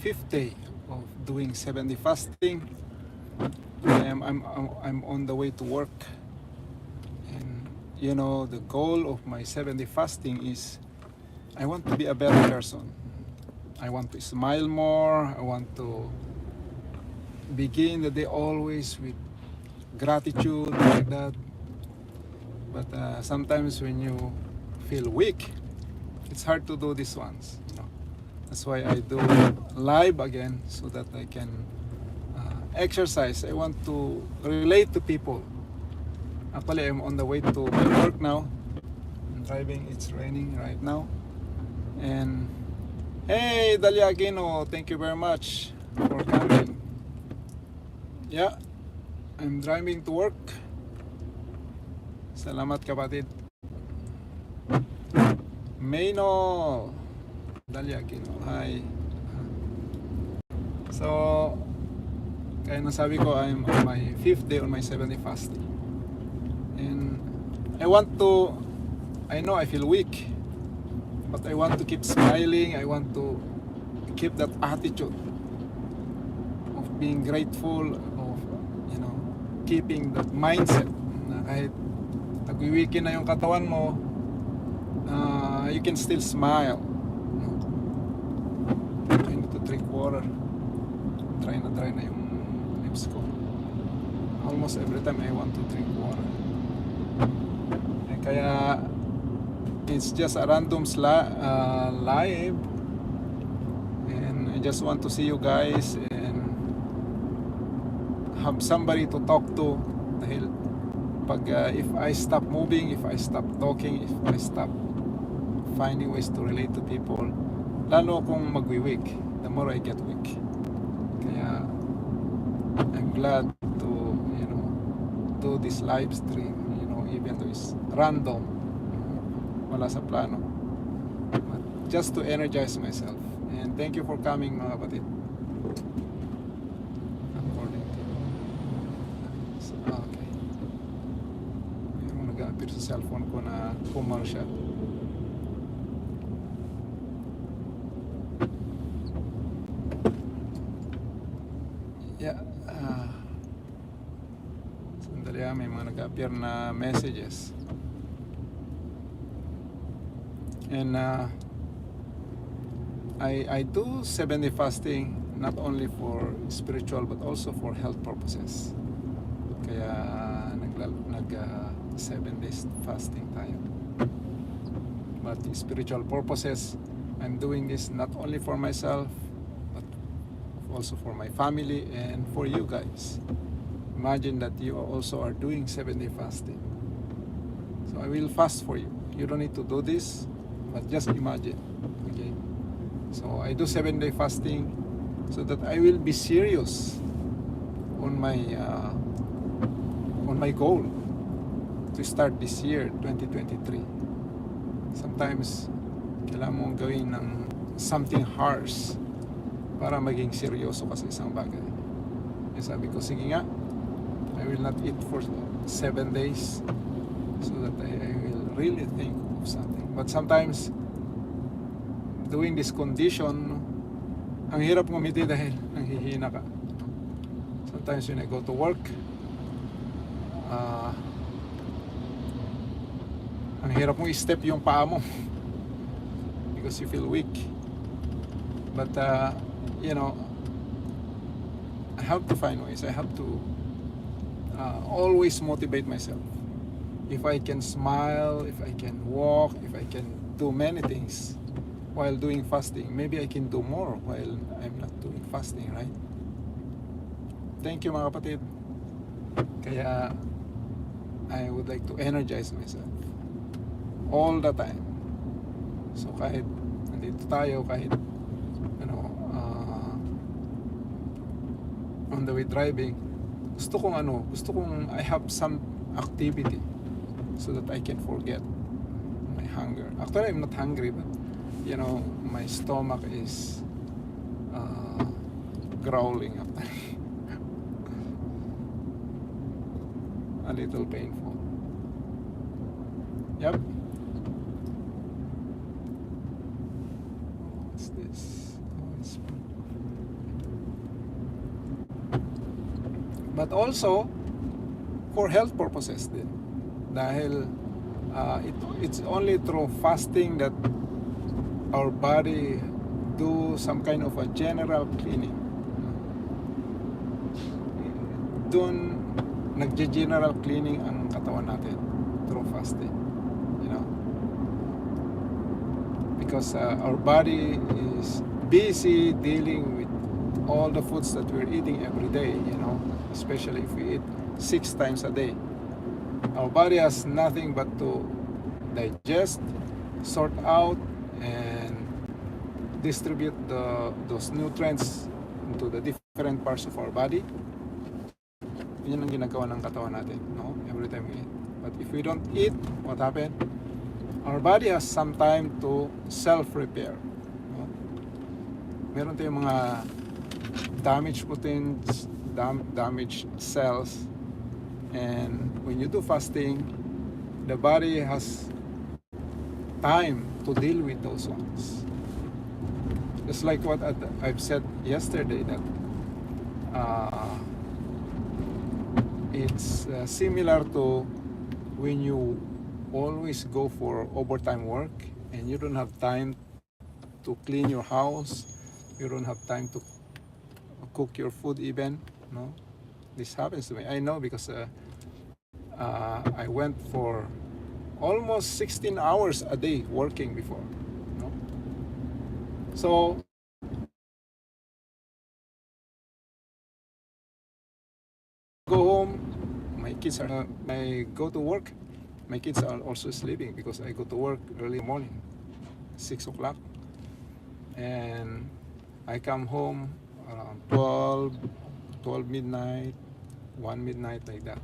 5th day of doing 70 fasting. I'm on the way to work, and you know, the goal of my 70 fasting is I want to be a better person. I want to smile more. I want to begin the day always with gratitude, like that. But sometimes when you feel weak, it's hard to do these ones. You know? That's why I do live again, so that I can exercise. I want to relate to people. Actually, I'm on the way to my work now. I'm driving. It's raining right now. And hey, Dalia Aquino, thank you very much for coming. Yeah, I'm driving to work. Salamat kapatid. Mayno, Dalia Aquino, hi. So, kaya nasabi ko, I'm on my 5th day on my 70 fasting. And I know I feel weak, but I want to keep smiling. I want to keep that attitude of being grateful, of, you know, keeping that mindset na kahit nagwiwiki na yung katawan mo, you can still smile. Try na to drink water. Try na yung lips ko. Almost every time I want to drink water. Kaya it's just a random live, and I just want to see you guys and have somebody to talk to. Dahil pag if I stop moving, if I stop talking, if I stop finding ways to relate to people, lalo akong magwi-weak. The more I get weak. Kaya I'm glad to, you know, do this live stream, you know, even though it's random, wala sa plano, but just to energize myself. And thank you for coming, mga kapatid. According to okay, mayroong nag-appear sa cellphone ko na commercial. Yeah, sandali, may mga nag-appear na messages. And I do 70 fasting not only for spiritual but also for health purposes. Kaya nag 7 days fasting tayo. But the spiritual purposes, I'm doing this not only for myself but also for my family and for you guys. Imagine that you also are doing 7-day fasting. So I will fast for you. You don't need to do this, but just imagine. Okay, so I do 7-day fasting so that I will be serious on my goal to start this year 2023. Sometimes kailangan mong gawin ng something harsh para maging seryoso ka sa isang bagay. Kaya sabi ko, sige nga, I will not eat for 7 days so that I will really think of something. But sometimes doing this condition, ang hirap ngumiti dahil nanghihina ka. Sometimes when I go to work, ang hirap mong i-step yung paa mo because you feel weak. But you know, I have to find ways. I have to always motivate myself. If I can smile, if I can walk, if I can do many things while doing fasting, maybe I can do more while I'm not doing fasting, right? Thank you, mga kapatid. Kaya I would like to energize myself all the time. So kahit nandito tayo, kahit on the way driving, gusto kong I have some activity so that I can forget my hunger. Actually, I'm not hungry, but you know, my stomach is growling actually. A little painful. Yep. What's this? Oh, it's but also for health purposes din. Dahil it's only through fasting that our body do some kind of a general cleaning. Doon nagge-general cleaning ang katawan natin through fasting, you know, because our body is busy dealing with all the foods that we're eating every day, you know, especially if we eat 6 times a day. Our body has nothing but to digest, sort out, and distribute those nutrients into the different parts of our body. Yun ang ginagawa ng katawan natin, no? Every time we eat. But if we don't eat, what happened? Our body has some time to self-repair, no? Meron tayong mga damaged proteins, damaged cells, and when you do fasting, the body has time to deal with those ones. Just like what I've said yesterday, that it's similar to when you always go for overtime work and you don't have time to clean your house, you don't have time to cook your food even, no? This happens to me. I know because I went for almost 16 hours a day working before, no? So go home, my kids are I go to work, my kids are also sleeping because I go to work early morning, 6 o'clock, and I come home around 12 midnight, 1 midnight, like that.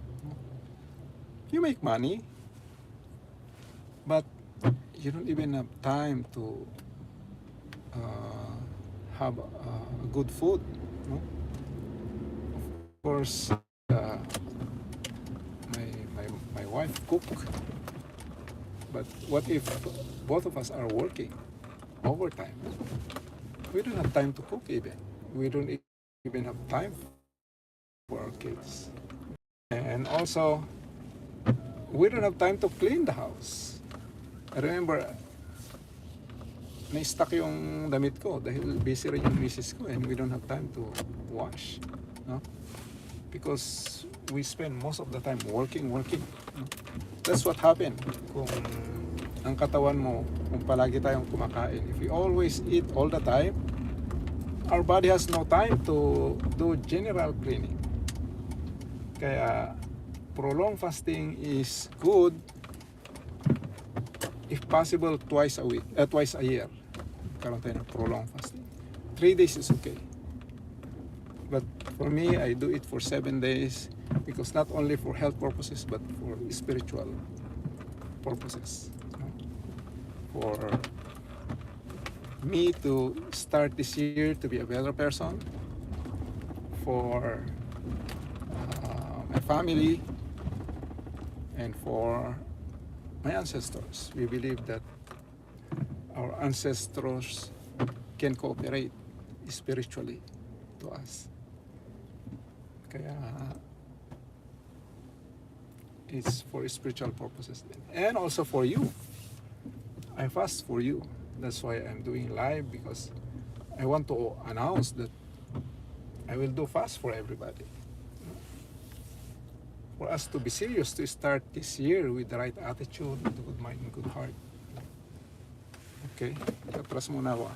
You make money, but you don't even have time to have good food, no? Of course, my wife cook, but what if both of us are working overtime? We don't have time to cook even. We don't even have time for our kids. And also, we don't have time to clean the house. I remember, na-stuck yung damit ko dahil busy rin yung misis ko and we don't have time to wash, no? Because we spend most of the time working. That's what happened kung ang katawan mo, kung palagi tayong kumakain. If we always eat all the time, our body has no time to do general cleaning. Kaya prolonged fasting is good if possible twice a year. Karoon tayo ng prolonged fasting. 3 days is okay. But for me, I do it for 7 days because not only for health purposes but for spiritual purposes. For me to start this year to be a better person, for my family, and for my ancestors. We believe that our ancestors can cooperate spiritually to us. Kaya it's for spiritual purposes din. And also for you. I fast for you. That's why I'm doing live, because I want to announce that I will do fast for everybody. For us to be serious, to start this year with the right attitude, with a good mind and good heart. Okay, atras muna ako.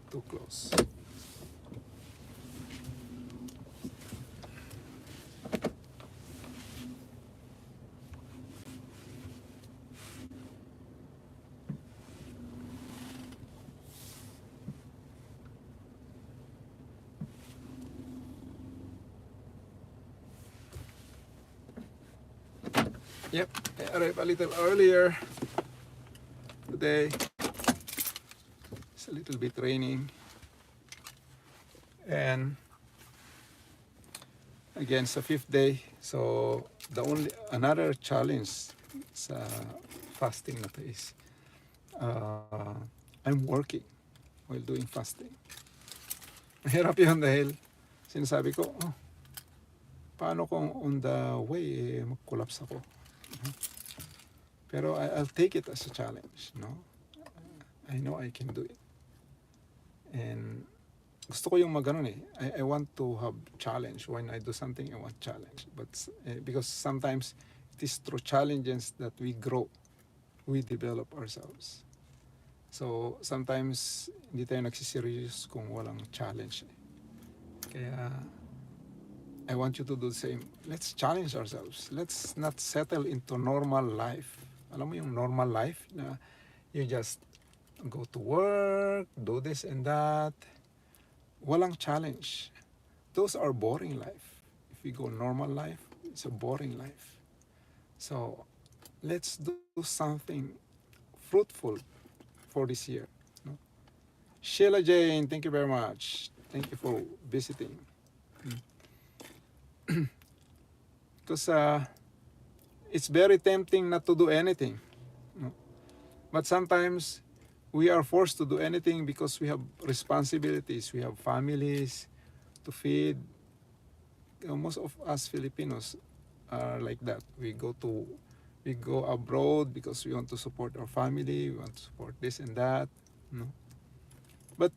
Too close. Yep, I arrived a little earlier today. It's a little bit raining, and Again, sa fifth day. So, another challenge sa fasting na to is, I'm working while doing fasting. Mahirap yun dahil sinasabi ko, paano kung on the way, mag-collapse ako? Pero I'll take it as a challenge, no? I know I can do it. And gusto ko yung maganon eh. I want to have challenge. When I do something, I want challenge. But because sometimes it is through challenges that we grow, we develop ourselves. So sometimes hindi tayo nagsiserious kung walang challenge eh. Kaya I want you to do the same. Let's challenge ourselves. Let's not settle into normal life. Alam mo yung normal life na you just go to work, do this and that. Walang challenge. Those are boring life. If we go normal life, it's a boring life. So let's do something fruitful for this year. No? Sheila Jane, thank you very much. Thank you for visiting. Because it's very tempting not to do anything. No? But sometimes we are forced to do anything because we have responsibilities. We have families to feed. Most of us Filipinos are like that. We go abroad because we want to support our family. We want to support this and that. No? But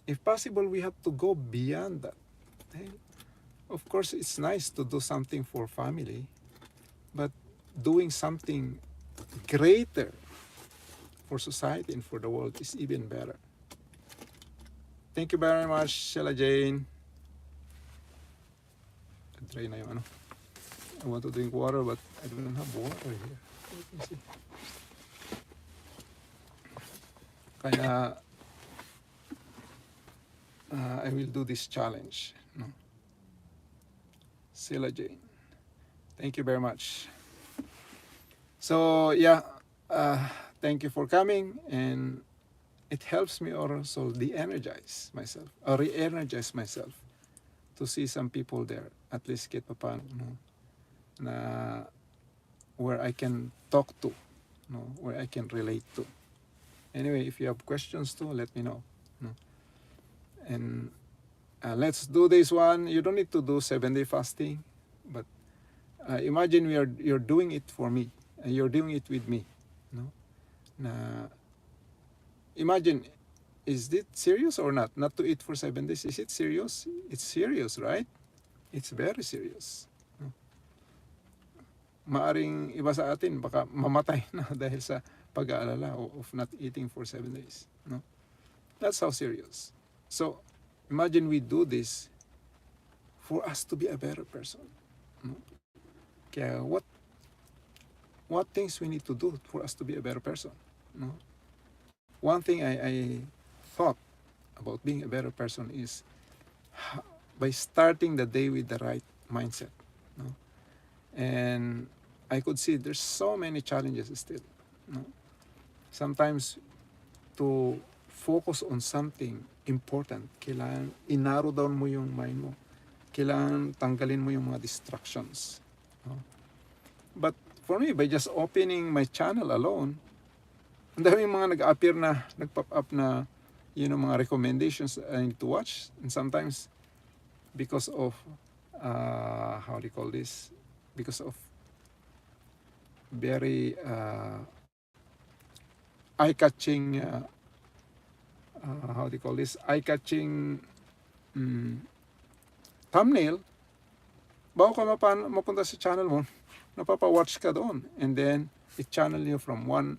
if possible, we have to go beyond that. Okay? Of course, it's nice to do something for family, but doing something greater for society and for the world is even better. Thank you very much, Sheila Jane. Try na yung ano. I want to drink water, but I don't have water here. Let me see. Kaya I will do this challenge. No? Sheila Jane, thank you very much. So yeah, thank you for coming, and it helps me also re-energize myself to see some people there, at least kahit papaano, no? Na where I can talk to, no? Where I can relate to. Anyway, if you have questions too, let me know. No? And let's do this one. You don't need to do 7-day fasting, but imagine you're doing it for me, and you're doing it with me. No? Na imagine, is it serious or not? Not to eat for 7 days. Is it serious? It's serious, right? It's very serious. No? Maaring iba sa atin baka mamatay na dahil sa pag-aalala of not eating for 7 days. No? That's how serious. So imagine we do this for us to be a better person. No? Kaya what things we need to do for us to be a better person? No? One thing I thought about being a better person is by starting the day with the right mindset. No? And I could see there's so many challenges still. No? Sometimes to focus on something important, kailangan i-narrow down mo yung mind mo. Kailangan tanggalin mo yung mga distractions. No? But for me, by just opening my channel alone, ang dami mga nag-appear na, nag-pop up na, mga recommendations I need to watch. And sometimes, because of, how do you call this? Because of very eye-catching, how do you call this? Eye-catching thumbnail, bago ka mapunta sa channel mo, napapa-watch ka doon. And then, it channel you from one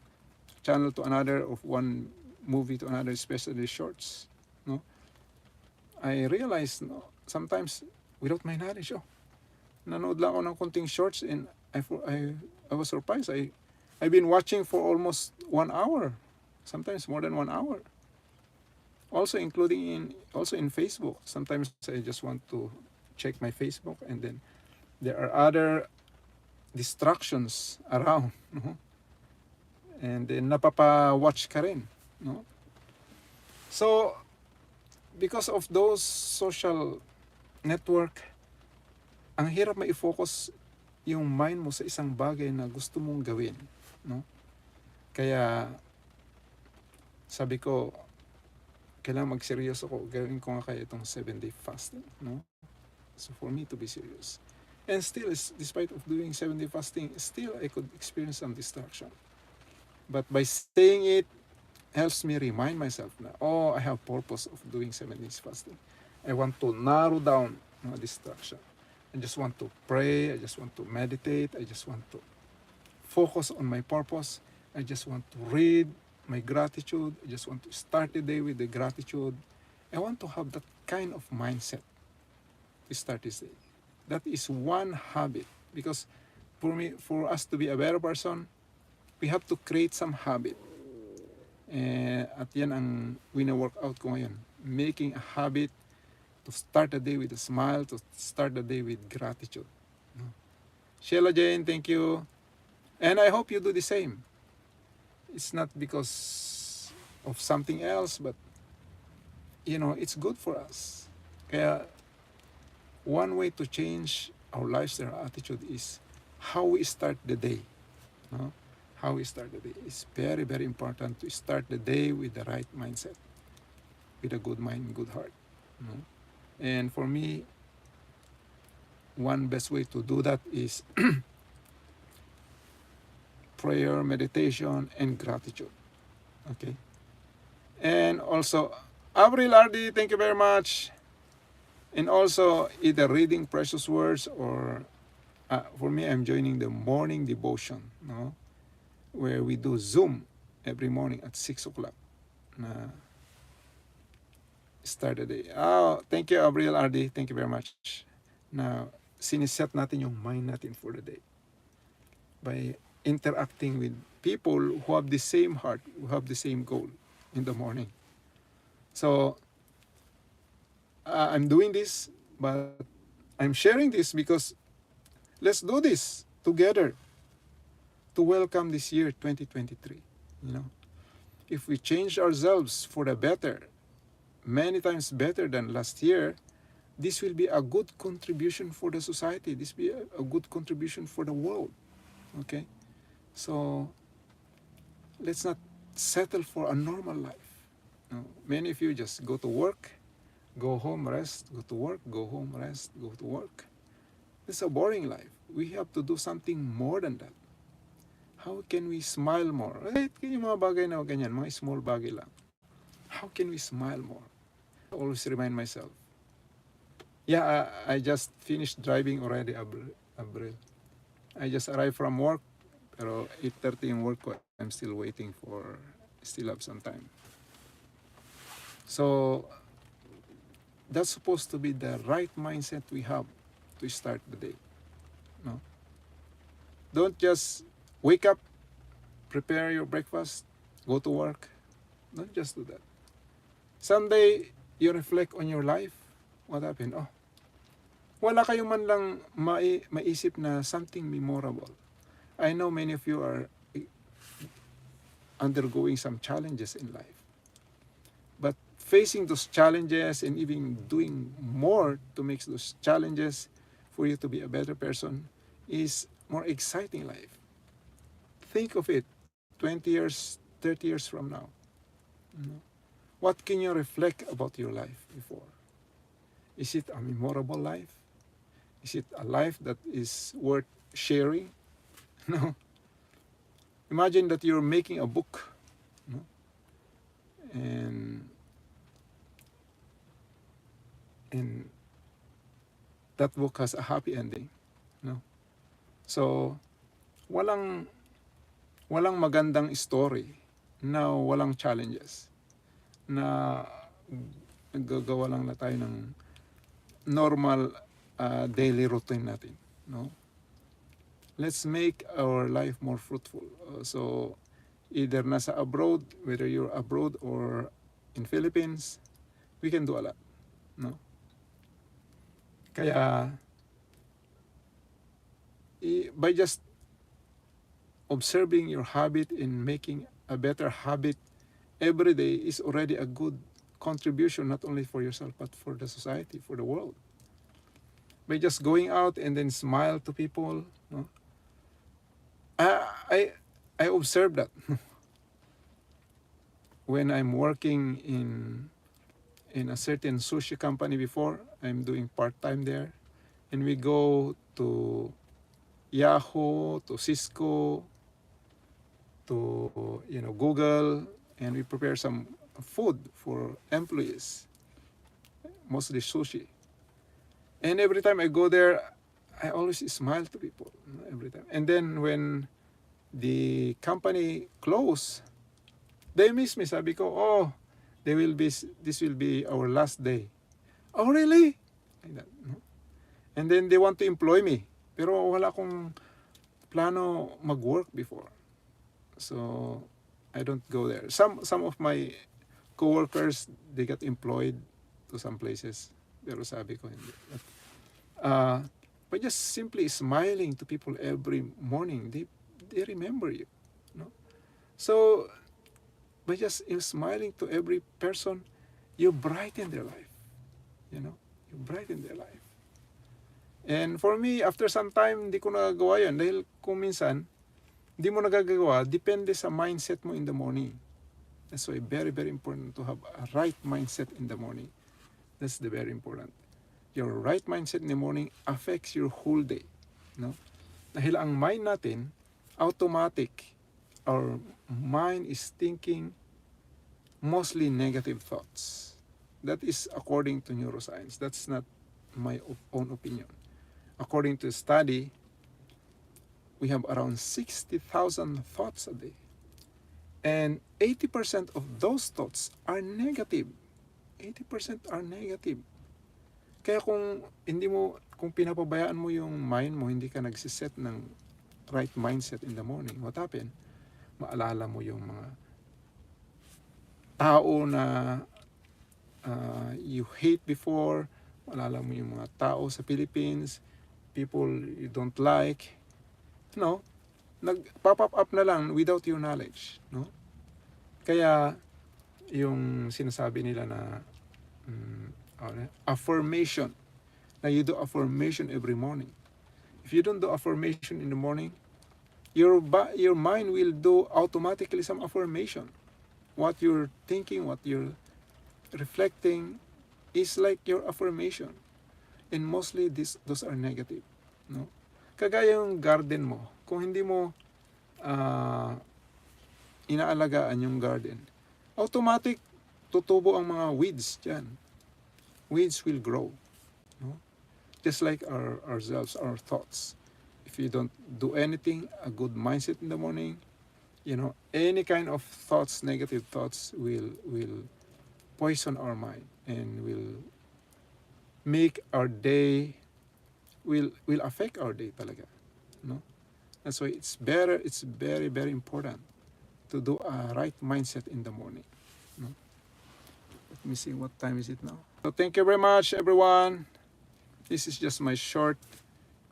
channel to another, of one movie to another, especially shorts. No? I realized, no, sometimes, without my knowledge, nanood lang ako ng konting shorts, and I was surprised. I've been watching for almost 1 hour, sometimes more than 1 hour. Also including in Facebook. Sometimes I just want to check my Facebook, and then there are other distractions around. No? And then napapa-watch ka rin. No? So, because of those social network, ang hirap mai-focus yung mind mo sa isang bagay na gusto mong gawin, no? Kaya sabi ko, kailangan magseryoso ko, gawin ko nga kaya itong 7-day fasting, no? So for me to be serious. And still, despite of doing 7-day fasting, still I could experience some distraction. But by saying it, helps me remind myself na, oh, I have purpose of doing 7 days fasting. I want to narrow down mga distraction. I just want to pray, I just want to meditate, I just want to focus on my purpose. I just want to read my gratitude. I just want to start the day with the gratitude. I want to have that kind of mindset to start this day. That is one habit. Because for us to be a better person, we have to create some habit. At yan ang wina-workout ko ngayon. Making a habit to start the day with a smile, to start the day with gratitude. Sheila Jane, thank you. And I hope you do the same. It's not because of something else, but it's good for us. Kaya one way to change our lifestyle attitude is how we start the day. No? How we start the day. It's very, very important to start the day with the right mindset, with a good mind, good heart. No? And for me, one best way to do that is prayer, meditation, and gratitude. Okay? And also, Avril Ardi, thank you very much. And also, either reading precious words or, for me, I'm joining the morning devotion, no? Where we do Zoom every morning at 6 o'clock. Na start the day. Oh, thank you, Avril Ardi. Thank you very much. Na siniset natin yung mind natin for the day by interacting with people who have the same heart, who have the same goal in the morning. So, I'm doing this, but I'm sharing this because let's do this together to welcome this year 2023. If we change ourselves for the better, many times better than last year, this will be a good contribution for the society. This will be a good contribution for the world. Okay? So, let's not settle for a normal life. Many of you just go to work, go home, rest, go to work, go home, rest, go to work. It's a boring life. We have to do something more than that. How can we smile more? Yung mga bagay na ganyan, mga small bagay lang. How can we smile more? I always remind myself. Yeah, I just finished driving already, Abril. I just arrived from work, pero 8:30 yung work ko. I'm still waiting still have some time. So, that's supposed to be the right mindset we have to start the day. No? Don't just wake up, prepare your breakfast, go to work. Don't just do that. Someday, you reflect on your life. What happened? Oh, wala kayong man lang maisip na something memorable. I know many of you are undergoing some challenges in life. But facing those challenges and even doing more to make those challenges for you to be a better person is more exciting life. Think of it 20 years, 30 years from now. What can you reflect about your life before? Is it a memorable life? Is it a life that is worth sharing? No. Imagine that you're making a book, and that book has a happy ending, So, walang magandang story na walang challenges, na naggagawa lang na tayo ng normal daily routine natin, Let's make our life more fruitful. So, either nasa abroad, whether you're abroad or in Philippines, we can do a lot, Kaya, by just observing your habit and making a better habit every day is already a good contribution, not only for yourself, but for the society, for the world. by just going out and then smile to people. No? I observed that when I'm working in a certain sushi company before. I'm doing part-time there, and we go to Yahoo, to Cisco, to Google, and we prepare some food for employees, mostly sushi. And every time I go there, I always smile to people, every time. And then when the company close, they miss me. Sabi ko, oh, this will be our last day. Oh, really? Like that, no? And then they want to employ me. Pero wala akong plano mag-work before. So I don't go there. Some of my coworkers, they got employed to some places. Pero sabi ko hindi. But just simply smiling to people every morning, they remember you. No? So by just smiling to every person, you brighten their life. You brighten their life. And for me, after some time, hindi ko nagagawa yun. Dahil kung minsan, hindi mo nagagawa, depende sa mindset mo in the morning. That's why very, very important to have a right mindset in the morning. That's the very important. Your right mindset in the morning affects your whole day. No? Dahil ang mind natin, automatic. Our mind is thinking mostly negative thoughts. That is according to neuroscience. That's not my own opinion. According to a study, we have around 60,000 thoughts a day. And 80% of those thoughts are negative. 80% are negative. Kaya kung pinapabayaan mo yung mind mo, hindi ka nagsiset ng right mindset in the morning, what happen? Maalala mo yung mga tao na you hate before, maalala mo yung mga tao sa Philippines, people you don't like, nag-pop up na lang without your knowledge, no? Kaya yung sinasabi nila na affirmation, na you do affirmation every morning. If you don't do affirmation in the morning, your mind will do automatically some affirmation. What you're thinking, what you're reflecting is like your affirmation. And mostly those are negative, no? Kagaya yung garden mo, kung hindi mo inaalagaan yung garden, automatic tutubo ang mga weeds dyan. Weeds will grow, no? Just like ourselves, our thoughts. If you don't do anything, a good mindset in the morning, any kind of thoughts, negative thoughts will poison our mind and will make our day, will affect our day talaga, no? That's why it's very, very important to do a right mindset in the morning, no? Let me see, what time is it now? So thank you very much, everyone. This is just my short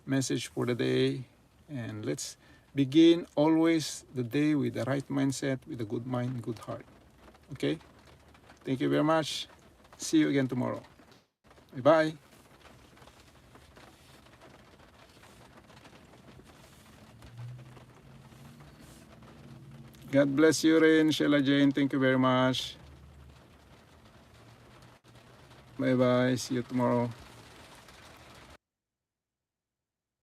message for the day, and let's begin always the day with the right mindset, with a good mind, good heart. Okay? Thank you very much. See you again tomorrow. Bye-bye. God bless you rin, Sheila Jane. Thank you very much. Bye-bye. See you tomorrow.